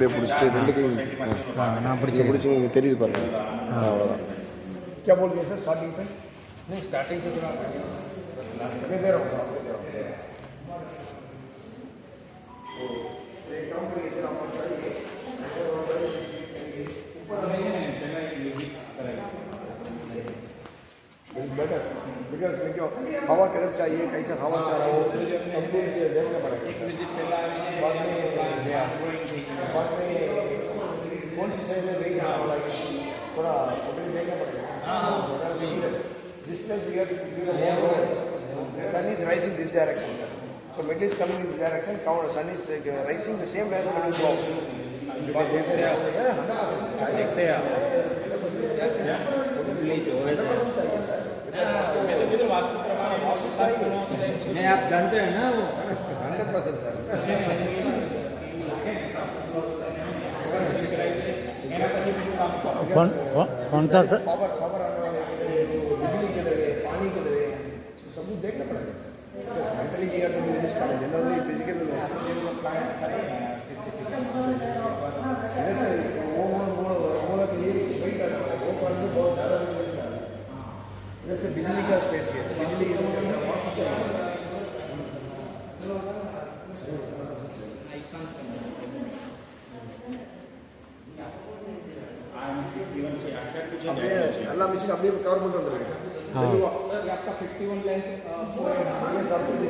அப்படியே பிடிச்சிட்டு ரெண்டு கையும் நான் பிடிச்சி தெரியுது பாருங்க அவ்வளோதான். क्या बोलते हैं सर स्टार्टिंग पे? नहीं स्टार्टिंग से थोड़ा मैं दे रहा हूँ सर, आपको दे रहा हूँ. एक काम करिए सर, आपको चाहिए बेटर बिकॉज क्यों हवा किधर चाहिए, कैसा हवा चाह रहा हो सबको देखना पड़ेगा. बाद में कौन सी साइड में वेट आने वाला है थोड़ा देखना पड़ेगा. This place we have to do the more. The sun is rising this direction, sir. So metal is coming in this direction. Sun is rising the same direction when you go. देखते हैं नहीं आप जानते हैं ना वो 100% sir. कौन सा सर? पावर आने वाले बिजली के दरे, पानी के दरे सब कुछ देखना पड़ेगा sir. Mentally we have to do this generally physical ऐसे वो के लिए वही कर सकते हैं. वो करने बहुत ज़्यादा जैसे बिजली का स्पेस है, बिजली ಎಲ್ಲ ಮಿಷಿನ್ அப்படியே கவர் பண்ணிட்டு வந்துருங்க. மெதுவா आपका 51 लेंथ ये सब कुछ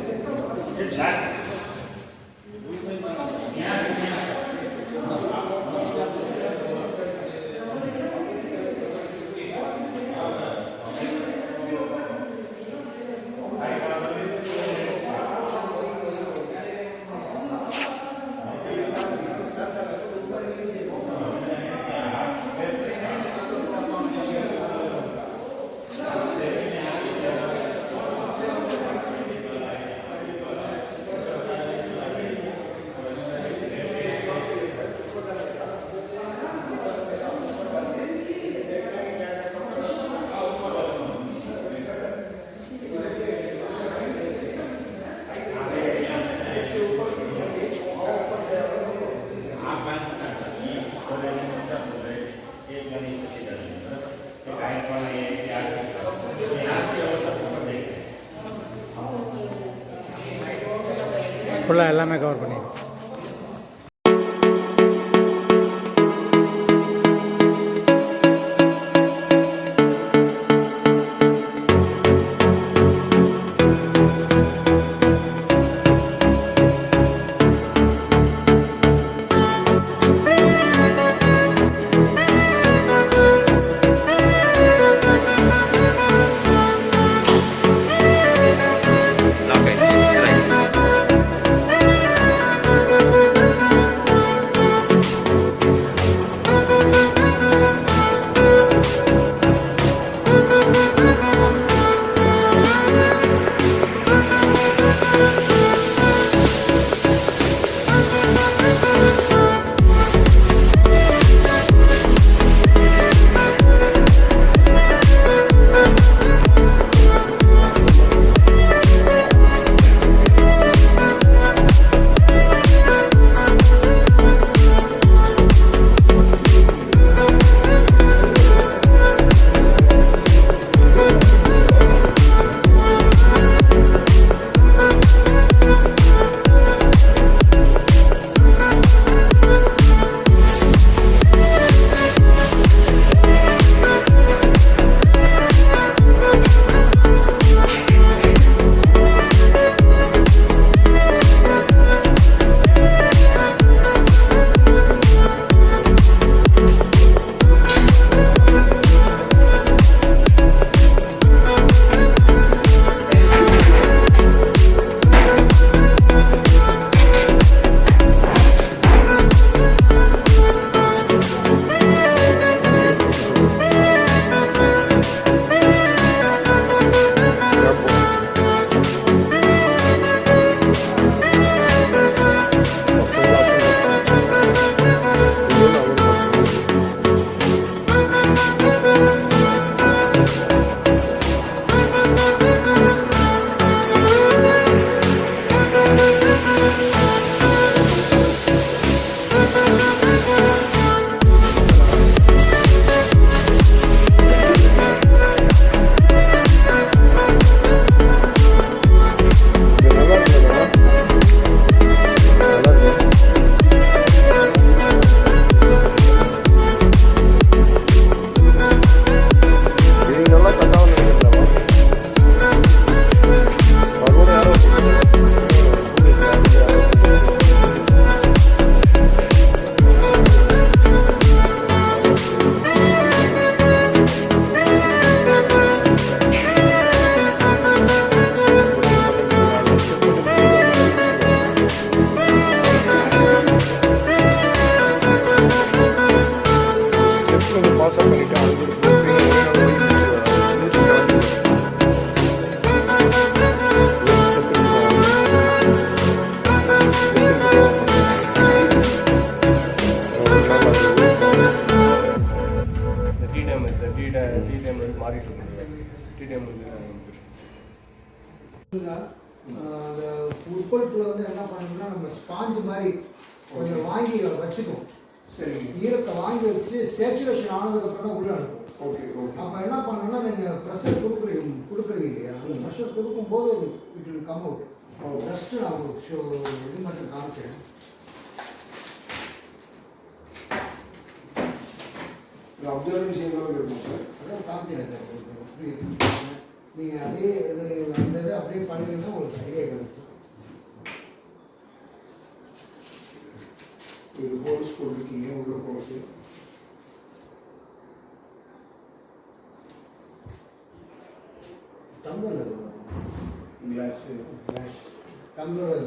ஃபுல்லாக எல்லாமே கவர் பண்ணிடுறோம். வந்து மாறிட்டு இருந்தது. டிடிஎம் வந்து அந்த உட்பொருட்களை வந்து என்ன பண்ணணும்னா நம்ம ஸ்பாஞ்சு மாதிரி கொஞ்சம் வாங்கி வச்சுக்குவோம். சரி. ஈரத்தை வாங்கி வச்சு சேச்சுரேஷன் ஆனதுக்கப்புறம் தான் உள்ளே இருக்கும். Okay okay. அப்போ என்ன பண்ணணும்னா நீங்கள் ப்ரெஷர் கொடுக்குறீங்க இல்லையா, அந்த ப்ரெஷர் கொடுக்கும்போது அது it will come out. Just நான் உங்களுக்கு இது மட்டும் காமிக்கிறேன். அப்சர்வன்ஸ் எவ்வளோ இருக்கும் சார்? அதான் காமிக்கிறேன் சார் உங்களுக்கு. நீங்கள் அதே இது அந்த இதை அப்படியே பண்ணீங்கன்னா உங்களுக்கு ஐடியா கிடைக்கும். இது ஹோல்ஸ் போட்டிருக்கீங்க உள்ள போகிறது. டம்ளர் அது class tumbler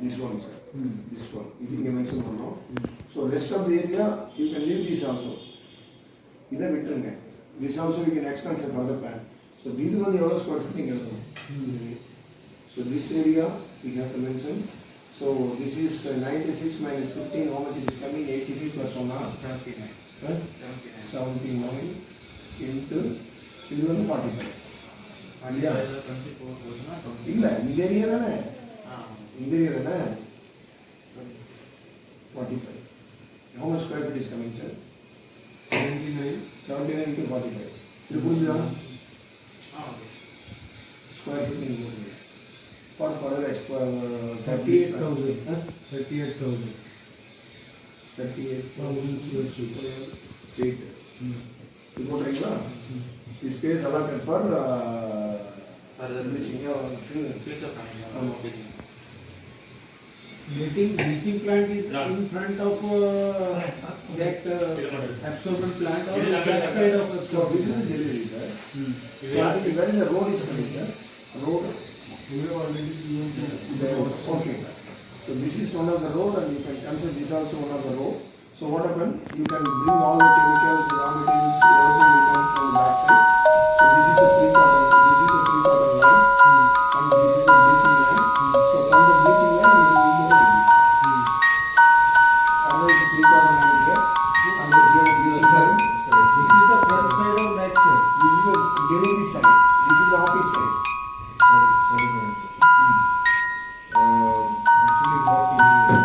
this one, sir. This one. You can mention one now. So rest of the area you can leave this also. Either written. This also you can expand some further plan. So these are the other square footing. So this area we have to mention. So this is 96 minus 15. How much it is coming? 83 plus 1 hour. 79. 79 into 45. Yeah. ಇಲ್ಲ ಇದೇ ಏರಿಯಾನೇ ಇದೇ ಏರಿಯಾನೇ 45. How much square feet is coming, sir? 79 into 45. ಇದು ಬುದ್ಧಿದಾ square feet ನೀವು for for 38,000 square feet. ಇದು ಕೊಡ್ತೀರಾ? ಈ space allotted for bleaching plant is in front of that absorbent plant or back side of So this is a delivery, sir. So where is the road is coming, sir? Road. Okay. So this is one of the road, and you can consider this also one of the road. So what happened? You can bring all the chemicals, raw materials, everything will come from the back side. So this is a pre-cotton. This is a pre-cotton line, and this is a bleaching line. So from the bleaching line, you will go like this. Otherwise, a pre-cotton line here, and here a bleaching line. this is the front side or back side. This is a delivery side. This is the office side. sorry actually what you do is that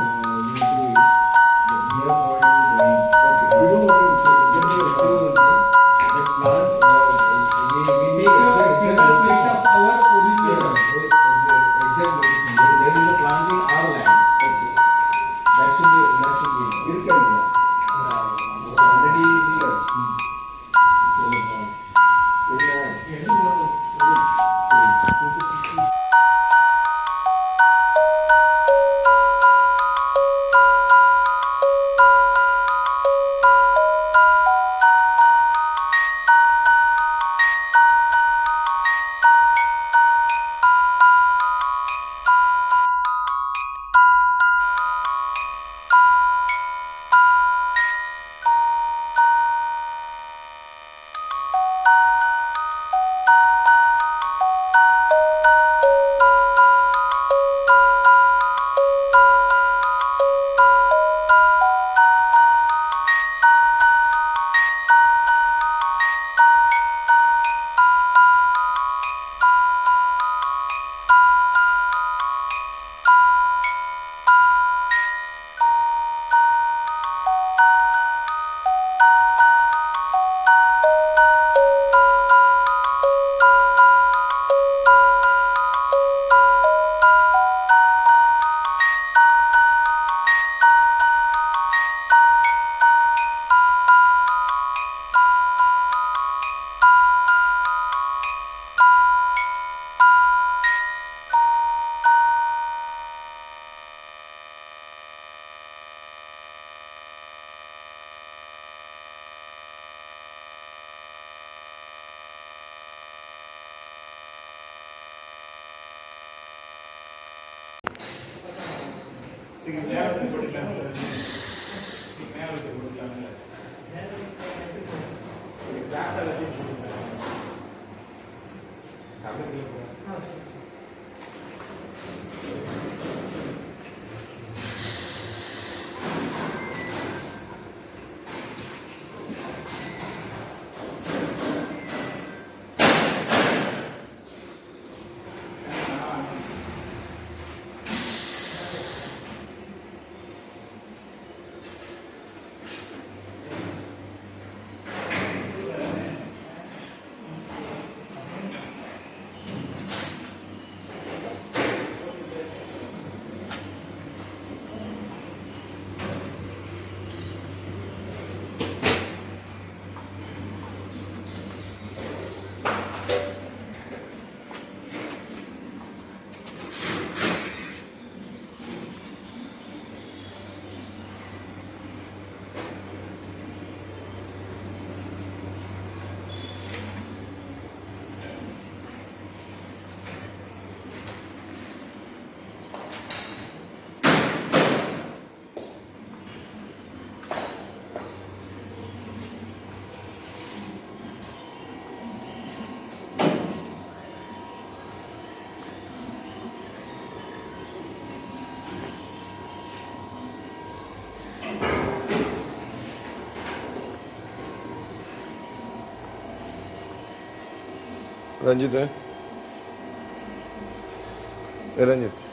we are providing the drawing. Okay. You don't want to get your Ranjit है? Ranjit.